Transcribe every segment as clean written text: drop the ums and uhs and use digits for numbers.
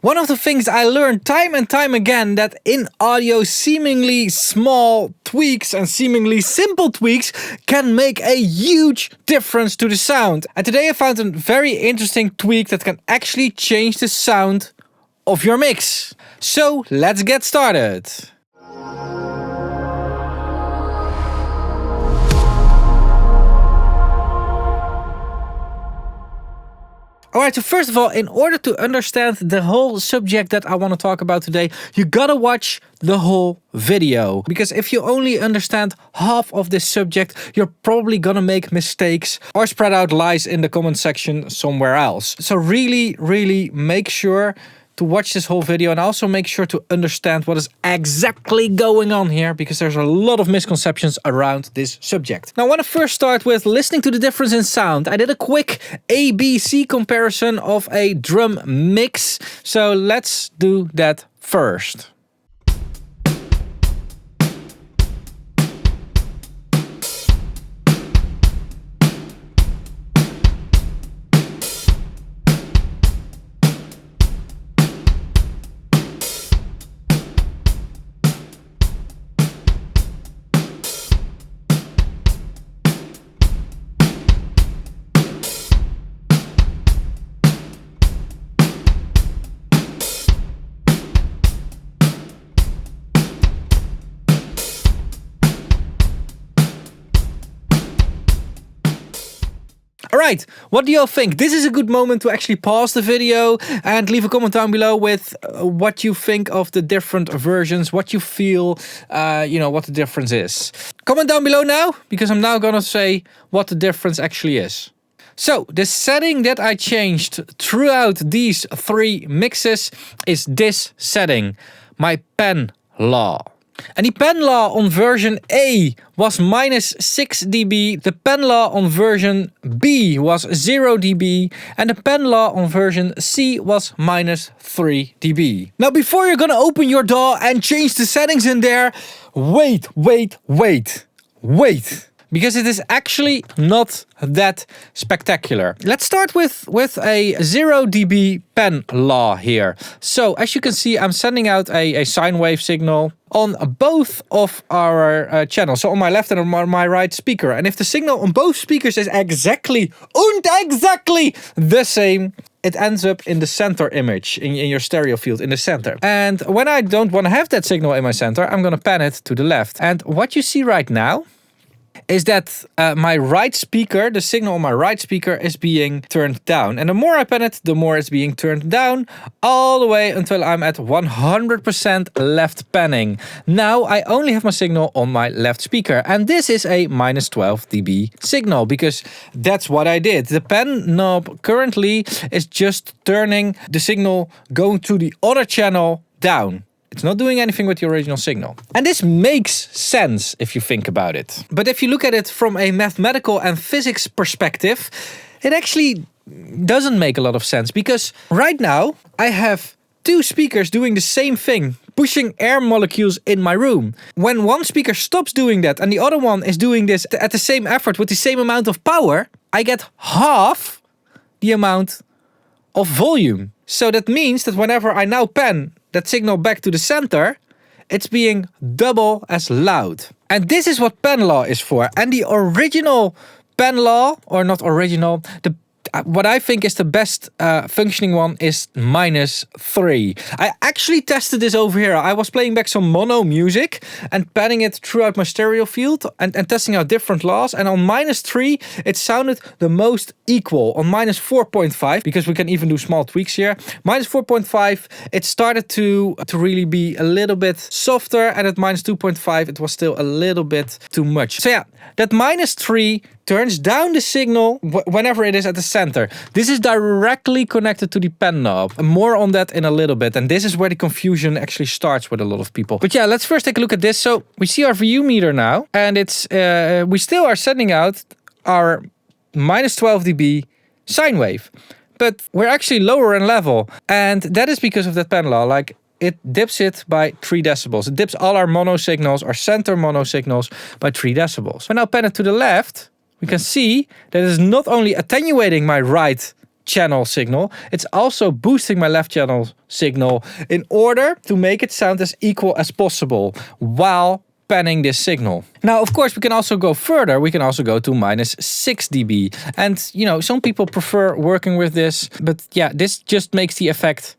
One of the things I learned time and time again that in audio seemingly small tweaks and seemingly simple tweaks can make a huge difference to the sound. And today I found a very interesting tweak that can actually change the sound of your mix. So let's get started. Alright, so first of all, in order to understand the whole subject that I want to talk about today, you gotta watch the whole video. Because if you only understand half of this subject, you're probably gonna make mistakes or spread out lies in the comment section somewhere else. So really make sure to watch this whole video and also make sure to understand what is exactly going on here, because there's a lot of misconceptions around this subject. Now I want to first start with listening to the difference in sound. I did a quick ABC comparison of a drum mix, so let's do that first. Alright, what do you all think? This is a good moment to actually pause the video and leave a comment down below with what you think of the different versions, what you feel, what the difference is. Comment down below now, because I'm now gonna say what the difference actually is. So, the setting that I changed throughout these three mixes is this setting, my pen law. And the pen law on version A was minus 6 dB, the pen law on version B was 0 dB, and the pen law on version C was minus 3 dB. Now before you're gonna open your DAW and change the settings in there, wait. Because it is actually not that spectacular. Let's start with a 0 dB pen law here. So as you can see, I'm sending out a sine wave signal on both of our channels. So on my left and on my right speaker. And if the signal on both speakers is exactly the same, it ends up in the center image, in your stereo field, in the center. And when I don't want to have that signal in my center, I'm going to pan it to the left. And what you see right now is that my right speaker, the signal on my right speaker, is being turned down. And the more I pan it, the more it's being turned down, all the way until I'm at 100% left panning. Now I only have my signal on my left speaker, and this is a minus 12 dB signal, because that's what I did. The pen knob currently is just turning the signal going to the other channel down. It's not doing anything with the original signal. And this makes sense if you think about it. But if you look at it from a mathematical and physics perspective, it actually doesn't make a lot of sense. Because right now, I have two speakers doing the same thing, pushing air molecules in my room. When one speaker stops doing that and the other one is doing this at the same effort with the same amount of power, I get half the amount of volume. So that means that whenever I now pan that signal back to the center, it's being double as loud. And this is what pen law is for. And the original pen law, or not original, what I think is the best functioning one is minus 3. I actually tested this over here. I was playing back some mono music and panning it throughout my stereo field and testing out different laws. And on minus 3, it sounded the most equal. On minus 4.5, because we can even do small tweaks here, minus 4.5, it started to really be a little bit softer. And at minus 2.5, it was still a little bit too much. So yeah, that minus 3 turns down the signal whenever it is at the center. This is directly connected to the pen knob. More on that in a little bit. And this is where the confusion actually starts with a lot of people. But yeah, let's first take a look at this. So we see our VU meter now. And it's we still are sending out our minus 12 dB sine wave. But we're actually lower in level. And that is because of that pen law. Like, it dips it by 3 decibels. It dips all our mono signals, our center mono signals, by 3 decibels. When I now pan it to the left, we can see that it's not only attenuating my right channel signal, it's also boosting my left channel signal in order to make it sound as equal as possible while panning this signal. Now, of course, we can also go further. We can also go to minus 6 dB. And, you know, some people prefer working with this, but yeah, this just makes the effect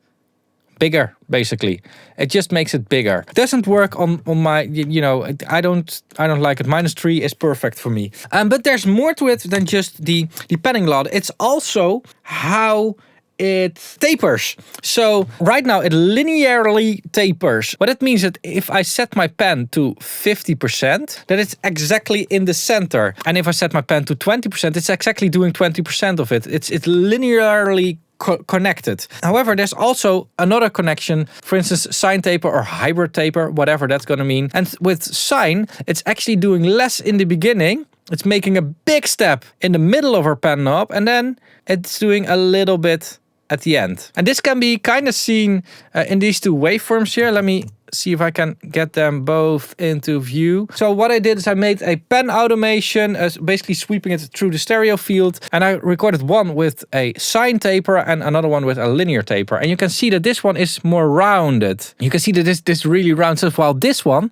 bigger, basically. It just makes it bigger. It doesn't work on my, you know, I don't like it. Minus 3 is perfect for me. But there's more to it than just the panning law. It's also how it tapers. So right now it linearly tapers. What it means that if I set my pen to 50%, that it's exactly in the center. And if I set my pen to 20%, it's exactly doing 20% of it. It's linearly connected. However, there's also another connection, for instance, sine taper or hybrid taper, whatever that's going to mean. And with sine, it's actually doing less in the beginning. It's making a big step in the middle of our pen knob, and then it's doing a little bit at the end. And this can be kind of seen in these two waveforms here. Let me see if I can get them both into view. So what I did is I made a pen automation, basically sweeping it through the stereo field. And I recorded one with a sine taper and another one with a linear taper. And you can see that this one is more rounded. You can see that this really rounds up, while this one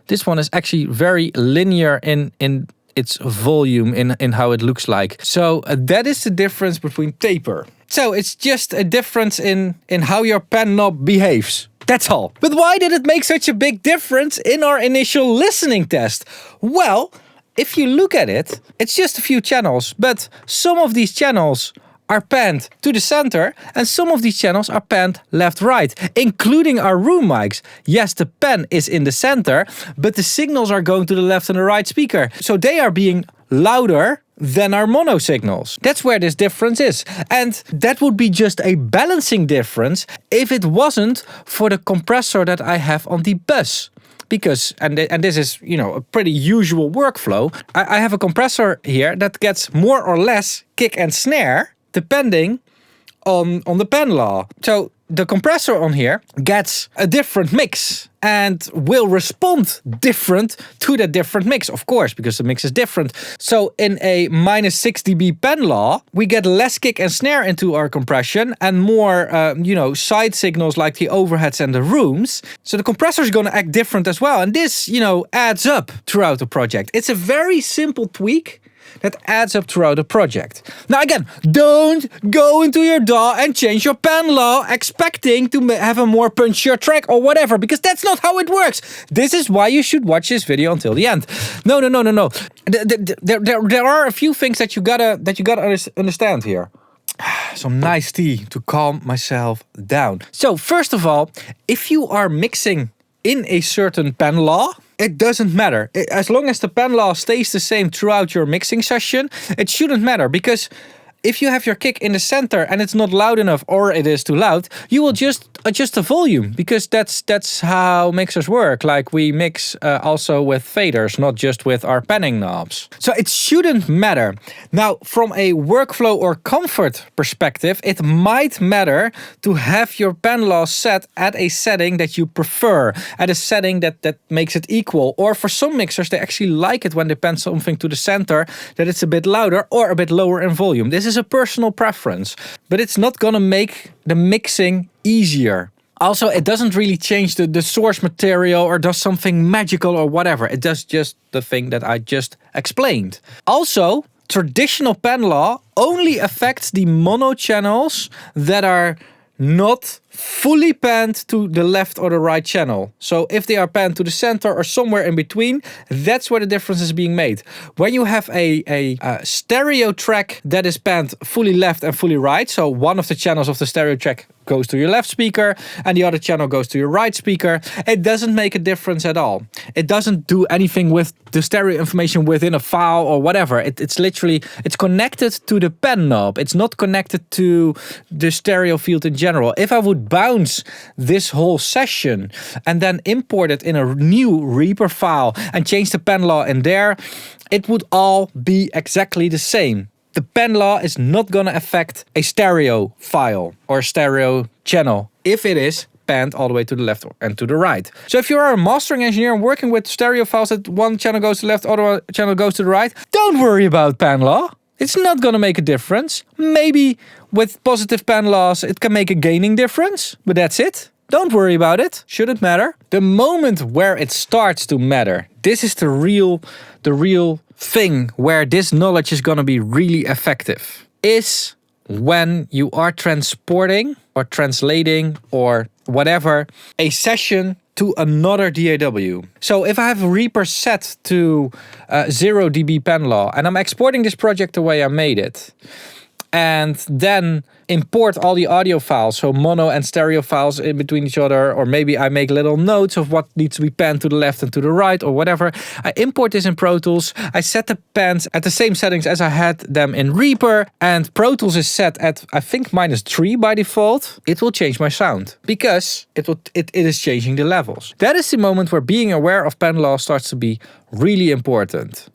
is actually very linear in its volume, in how it looks like. So that is the difference between taper. So it's just a difference in how your pen knob behaves. That's all. But why did it make such a big difference in our initial listening test? Well, if you look at it, it's just a few channels, but some of these channels are panned to the center and some of these channels are panned left-right, including our room mics. Yes, the pen is in the center, but the signals are going to the left and the right speaker. So they are being louder than our mono signals. That's where this difference is. And that would be just a balancing difference if it wasn't for the compressor that I have on the bus. Because, and this is, you know, a pretty usual workflow, I have a compressor here that gets more or less kick and snare depending on the pen law. So the compressor on here gets a different mix and will respond different to that different mix, of course, because the mix is different. So in a minus 6 dB pen law, we get less kick and snare into our compression and more, side signals like the overheads and the rooms. So the compressor is going to act different as well. And this, adds up throughout the project. It's a very simple tweak that adds up throughout the project. Now again, don't go into your DAW and change your pen law expecting to have a more punchier track or whatever, because that's not how it works. This is why you should watch this video until the end. No. There are a few things that you gotta understand here. Some nice tea to calm myself down. So first of all, if you are mixing in a certain pen law, it doesn't matter. As long as the pen law stays the same throughout your mixing session, it shouldn't matter, because if you have your kick in the center and it's not loud enough or it is too loud, you will just adjust the volume, because that's how mixers work. Like we mix also with faders, not just with our panning knobs. So it shouldn't matter. Now, from a workflow or comfort perspective, it might matter to have your pen law set at a setting that you prefer, at a setting that makes it equal. Or for some mixers, they actually like it when they pan something to the center, that it's a bit louder or a bit lower in volume. This is a personal preference, but it's not gonna make the mixing easier. Also, it doesn't really change the source material or does something magical or whatever. It does just the thing that I just explained. Also, traditional pen law only affects the mono channels that are not fully panned to the left or the right channel. So if they are panned to the center or somewhere in between, that's where the difference is being made. When you have a stereo track that is panned fully left and fully right, so one of the channels of the stereo track goes to your left speaker and the other channel goes to your right speaker, it doesn't make a difference at all. It doesn't do anything with the stereo information within a file or whatever. It's literally, it's connected to the pen knob. It's not connected to the stereo field in general. If I would bounce this whole session and then import it in a new Reaper file and change the pen law in there, it would all be exactly the same. The pen law is not going to affect a stereo file or stereo channel if it is panned all the way to the left and to the right. So if you are a mastering engineer and working with stereo files that one channel goes to the left, other channel goes to the right, don't worry about pen law. It's not gonna make a difference. Maybe with positive pen loss, it can make a gaining difference, but that's it. Don't worry about it. Shouldn't matter. The moment where it starts to matter, this is the real thing where this knowledge is gonna be really effective, is when you are transporting or translating or whatever a session to another DAW. So if I have Reaper set to 0 dB pen law and I'm exporting this project the way I made it, and then import all the audio files, so mono and stereo files in between each other, or maybe I make little notes of what needs to be panned to the left and to the right or whatever. I import this in Pro Tools. I set the pans at the same settings as I had them in Reaper, and Pro Tools is set at, I think, -3 by default. It will change my sound because it is changing the levels. That is the moment where being aware of pen law starts to be really important.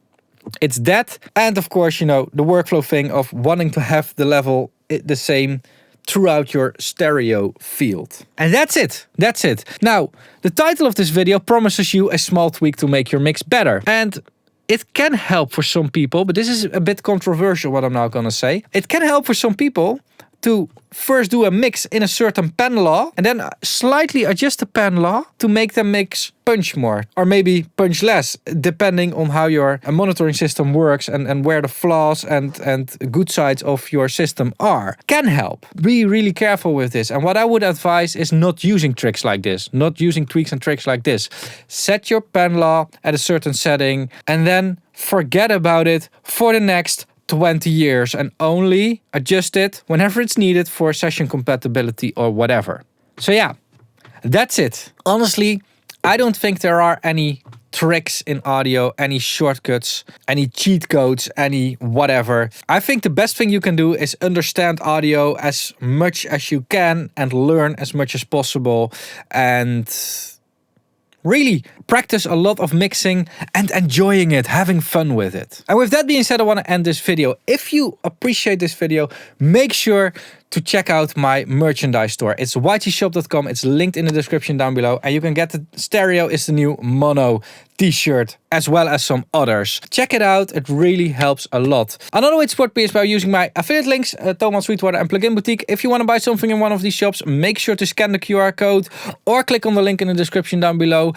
It's that, and of course, the workflow thing of wanting to have the level the same throughout your stereo field. And that's it. That's it. Now, the title of this video promises you a small tweak to make your mix better. And it can help for some people, but this is a bit controversial what I'm now gonna say. It can help for some people to first do a mix in a certain pen law and then slightly adjust the pen law to make the mix punch more or maybe punch less, depending on how your monitoring system works and where the flaws and good sides of your system are. Can help. Be really careful with this. And what I would advise is not using tricks like this, not using tweaks and tricks like this. Set your pen law at a certain setting and then forget about it for the next 20 years and only adjust it whenever it's needed for session compatibility or whatever. So yeah, that's it. Honestly, I don't think there are any tricks in audio, any shortcuts, any cheat codes, any whatever. I think the best thing you can do is understand audio as much as you can and learn as much as possible and really practice a lot of mixing and enjoying it, having fun with it. And with that being said, I want to end this video. If you appreciate this video, make sure to check out my merchandise store. It's ytshop.com. It's linked in the description down below. And you can get the stereo is the new mono t-shirt, as well as some others. Check it out. It really helps a lot. Another way to support me is by using my affiliate links, Thomas Sweetwater and Plugin Boutique. If you want to buy something in one of these shops, make sure to scan the QR code or click on the link in the description down below.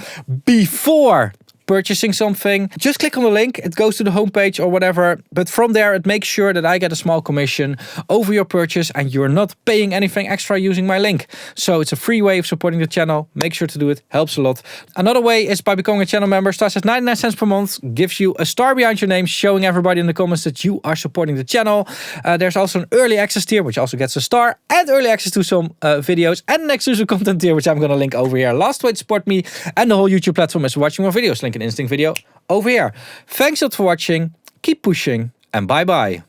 Before purchasing something, just click on the link. It goes to the homepage or whatever. But from there, it makes sure that I get a small commission over your purchase and you're not paying anything extra using my link. So it's a free way of supporting the channel. Make sure to do it. Helps a lot. Another way is by becoming a channel member. Starts at 99 cents per month. Gives you a star behind your name, showing everybody in the comments that you are supporting the channel. There's also an early access tier, which also gets a star, and early access to some videos, and an exclusive content tier, which I'm going to link over here. Last way to support me and the whole YouTube platform is watching more videos. Link an instinct video over here. Thanks a lot for watching. Keep pushing and bye bye.